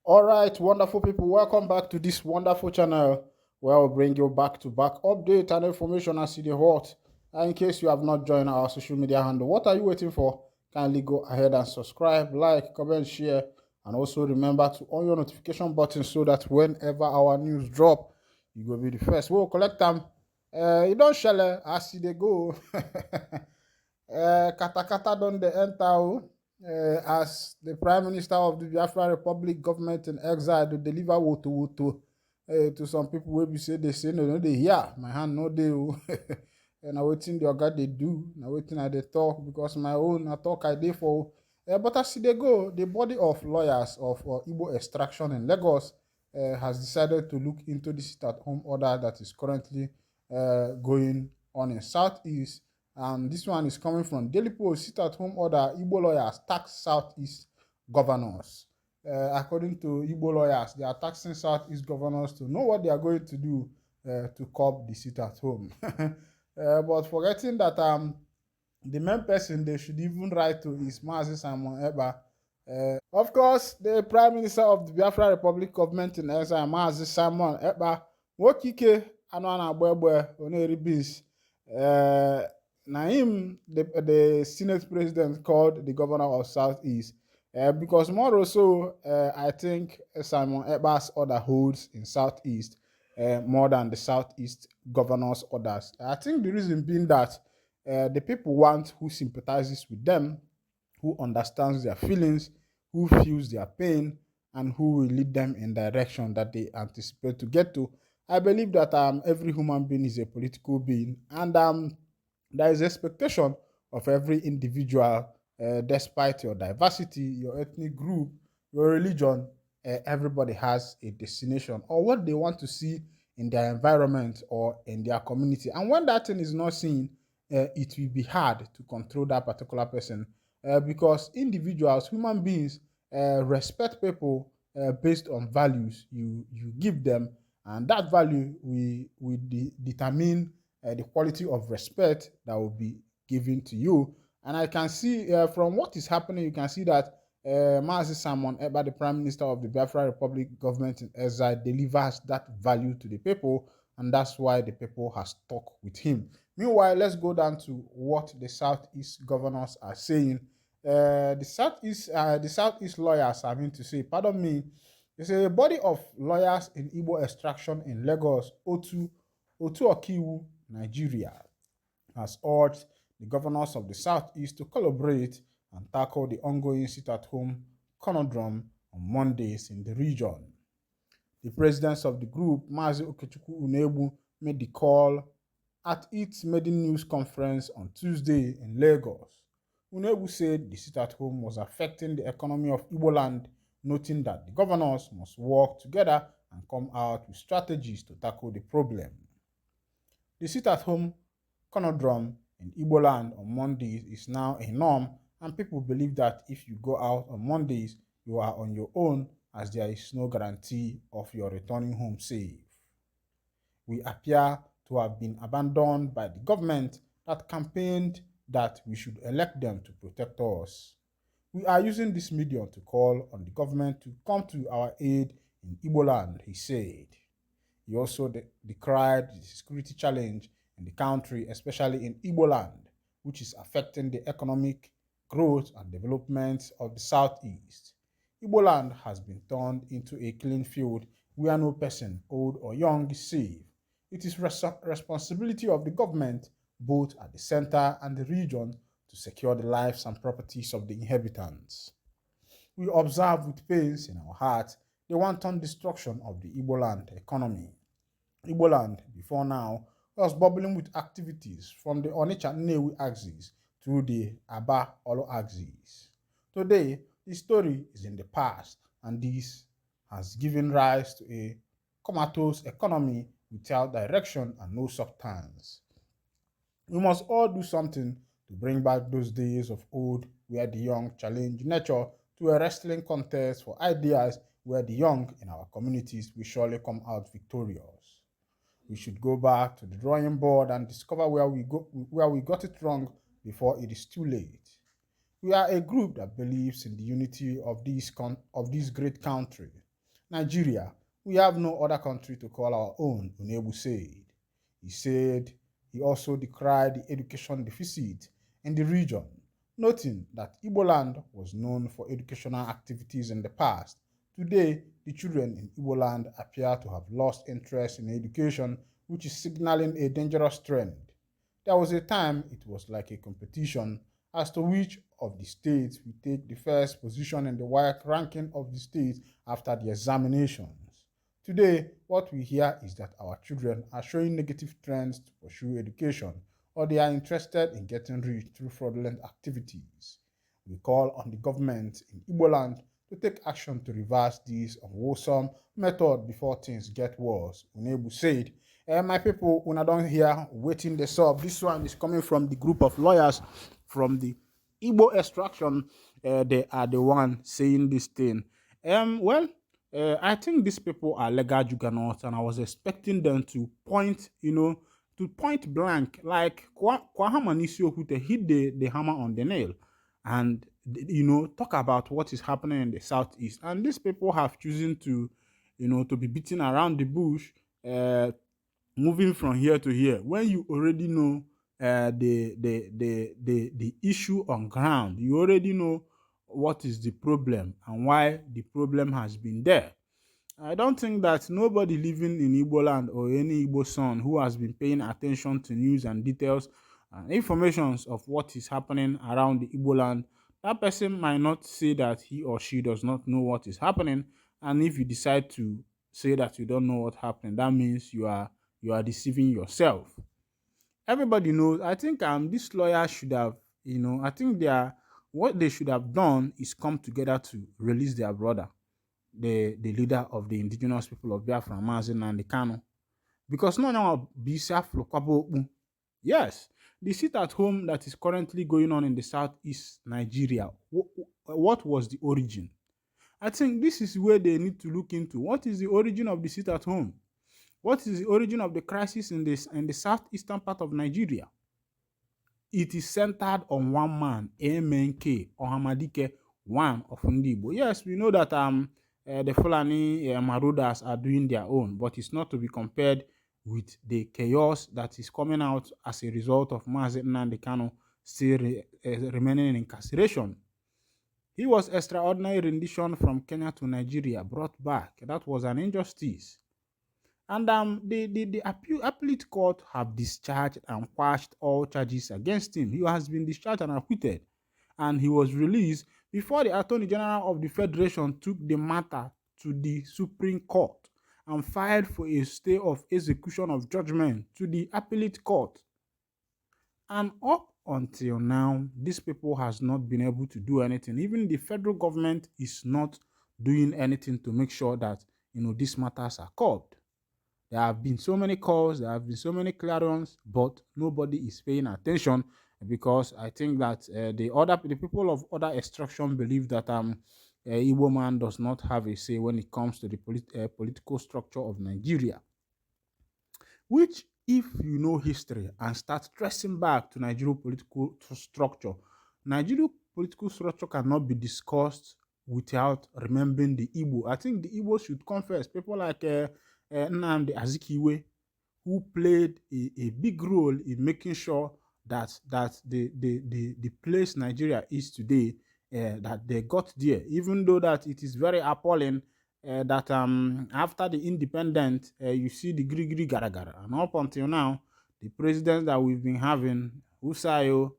All right, wonderful people, welcome back to this wonderful channel where I'll bring you back-to-back update and information as the hot. And in case you have not joined our social media handle, what are you waiting for? Kindly go ahead and subscribe, like, comment, share, and also remember to on your notification button so that whenever our news drop, you will be the first. We'll collect them. You don't shell as they go. Kata kata don the enter as the Prime Minister of the Biafra Republic government in exile to deliver woto to some people wey be say they say no dey hear my hand no dey na wetin the oga dey do na wetin I dey talk because my own na talk I dey for but as e dey go the body of lawyers of Igbo extraction in Lagos has decided to look into the sit-at-home order that is currently going on in Southeast. And this one is coming from Daily Post. Sit-at-home order, Igbo lawyers tax Southeast governors. According to Igbo lawyers, they are taxing Southeast governors to know what they are going to do to curb the sit-at-home. But forgetting that the main person they should even write to is Simon Ekpa. Of course, the Prime Minister of the Biafra Republic government in exile, Simon Ekpa, Wokike, Anwana Bwebwe, Oneri Beans. Naim, the Senate president, called the governor of Southeast because more also, I think Simon Ekpa's order holds in Southeast more than the Southeast governor's orders. I think the reason being that the people want who sympathizes with them, who understands their feelings, who feels their pain, and who will lead them in direction that they anticipate to get to. I believe that every human being is a political being, and there is expectation of every individual, despite your diversity, your ethnic group, your religion, everybody has a destination or what they want to see in their environment or in their community. And when that thing is not seen, it will be hard to control that particular person because individuals, human beings, respect people based on values you give them, and that value will determine the quality of respect that will be given to you. And I can see from what is happening, you can see that Mazi Simon Ekpa, the Prime Minister of the Biafra Republic government in exile, delivers that value to the people, and that's why the people has stuck with him. Meanwhile, let's go down to what the Southeast governors are saying. The Southeast lawyers, I mean to say, pardon me, there's a body of lawyers in Igbo extraction in Lagos, Otu Okiwu, Nigeria, has urged the governors of the Southeast to collaborate and tackle the ongoing sit-at-home conundrum on Mondays in the region. The presidents of the group, Mazi Okechukwu Unebu, made the call at its maiden news conference on Tuesday in Lagos. Unebu said the sit-at-home was affecting the economy of Igbo land, noting that the governors must work together and come out with strategies to tackle the problem. The sit-at-home conundrum in Igbo land on Mondays is now a norm, and people believe that if you go out on Mondays, you are on your own, as there is no guarantee of your returning home safe. We appear to have been abandoned by the government that campaigned that we should elect them to protect us. We are using this medium to call on the government to come to our aid in Igbo land, he said. He also decried the security challenge in the country, especially in Igbo land, which is affecting the economic growth and development of the Southeast. Igbo land has been turned into a killing field where no person, old or young, is safe. It is responsibility of the government, both at the center and the region, to secure the lives and properties of the inhabitants. We observe with pains in our hearts the wanton destruction of the Igbo land economy. Igbo land, before now, was bubbling with activities from the Onitsha-Nnewi axis through the Aba-Olo axis. Today, the story is in the past, and this has given rise to a comatose economy without direction and no substance. We must all do something to bring back those days of old where the young challenge nature to a wrestling contest for ideas where the young in our communities will surely come out victorious. We should go back to the drawing board and discover where we got it wrong before it is too late. We are a group that believes in the unity of this great country. Nigeria, we have no other country to call our own, Unebu said. He said he also decried the education deficit in the region, noting that Igbo land was known for educational activities in the past. Today, the children in Igbo land appear to have lost interest in education, which is signaling a dangerous trend. There was a time it was like a competition as to which of the states will take the first position in the WAEC ranking of the states after the examinations. Today, what we hear is that our children are showing negative trends to pursue education, or they are interested in getting rich through fraudulent activities. We call on the government in Igbo land to take action to reverse this unwholesome method before things get worse, Unebu said. My people, when I don't hear waiting the sub, this one is coming from the group of lawyers from the Igbo extraction. They are the one saying this thing. I think these people are legal juggernauts, and I was expecting them to point, to point blank, like Kwahama Nisioku, to hit the hammer on the nail and, talk about what is happening in the southeast. And these people have chosen to, to be beating around the bush, moving from here to here, when you already know the issue on ground. You already know what is the problem and why the problem has been there. I don't think that nobody living in Igbo land or any Igbo son who has been paying attention to news and details and informations of what is happening around the Igbo land, that person might not say that he or she does not know what is happening. And if you decide to say that you don't know what's happening, that means you are deceiving yourself. Everybody knows. I think this lawyer should have, I think what they should have done is come together to release their brother, the leader of the indigenous people of Biafra, Mazi Nnamdi Kanu. Because no one be self-locable. Yes, the sit at home that is currently going on in the southeast Nigeria, what was the origin? I think this is where they need to look into. What is the origin of the sit at home? What is the origin of the crisis in the southeastern part of Nigeria? It is centered on one man, MNK Ohamadike, one of Ndibo. Yes, we know that the Fulani marauders are doing their own, but it's not to be compared with the chaos that is coming out as a result of Mazi Nnamdi Kanu still remaining in incarceration. He was extraordinary rendition from Kenya to Nigeria brought back. That was an injustice. And the appellate court have discharged and quashed all charges against him. He has been discharged and acquitted. And he was released before the Attorney General of the Federation took the matter to the Supreme Court and filed for a stay of execution of judgment to the appellate court. And up until now, these people has not been able to do anything. Even the federal government is not doing anything to make sure that, these matters are curbed. There have been so many calls, there have been so many clarions, but nobody is paying attention because I think that the people of other extraction believe that Igbo man does not have a say when it comes to the political structure of Nigeria. Which, if you know history and start tracing back to Nigerian political structure, Nigerian political structure cannot be discussed without remembering the Igbo. I think the Igbo should come first. People like Nnamdi Azikiwe, who played a big role in making sure that the place Nigeria is today, that they got there, even though that it is very appalling that after the independence, you see the grigri garagara, and up until now, the presidents that we've been having, Usayo,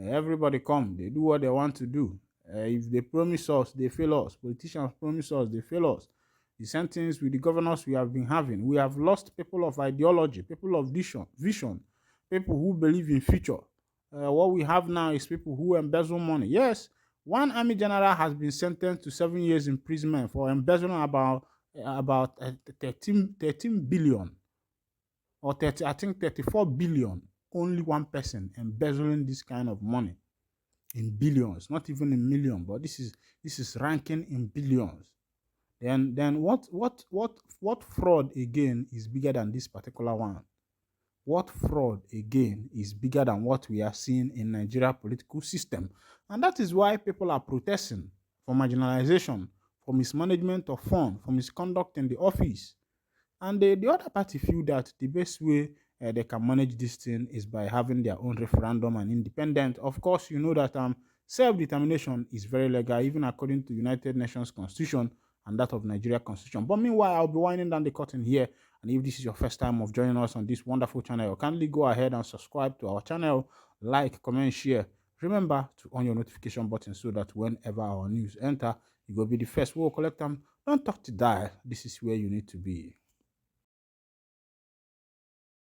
everybody come, they do what they want to do. If they promise us, they fail us. Politicians promise us, they fail us. The same things with the governors we have been having. We have lost people of ideology, people of vision, people who believe in future. What we have now is people who embezzle money. Yes, one army general has been sentenced to 7 years imprisonment for embezzling about 13 billion or 34 billion. Only one person embezzling this kind of money in billions, not even in million, but this is ranking in billions. Then what fraud again is bigger than this particular one? What fraud again is bigger than what we are seeing in Nigeria political system? And that is why people are protesting for marginalization, for mismanagement of funds, for misconduct in the office. And the other party feel that the best way they can manage this thing is by having their own referendum and independent. Of course, you know that self-determination is very legal, even according to United Nations Constitution and that of Nigeria Constitution. But meanwhile, I'll be winding down the curtain here. And if this is your first time of joining us on this wonderful channel, kindly go ahead and subscribe to our channel, like, comment, share. Remember to on your notification button so that whenever our news enter, you will be the first. We'll collect them. Don't talk to die. This is where you need to be.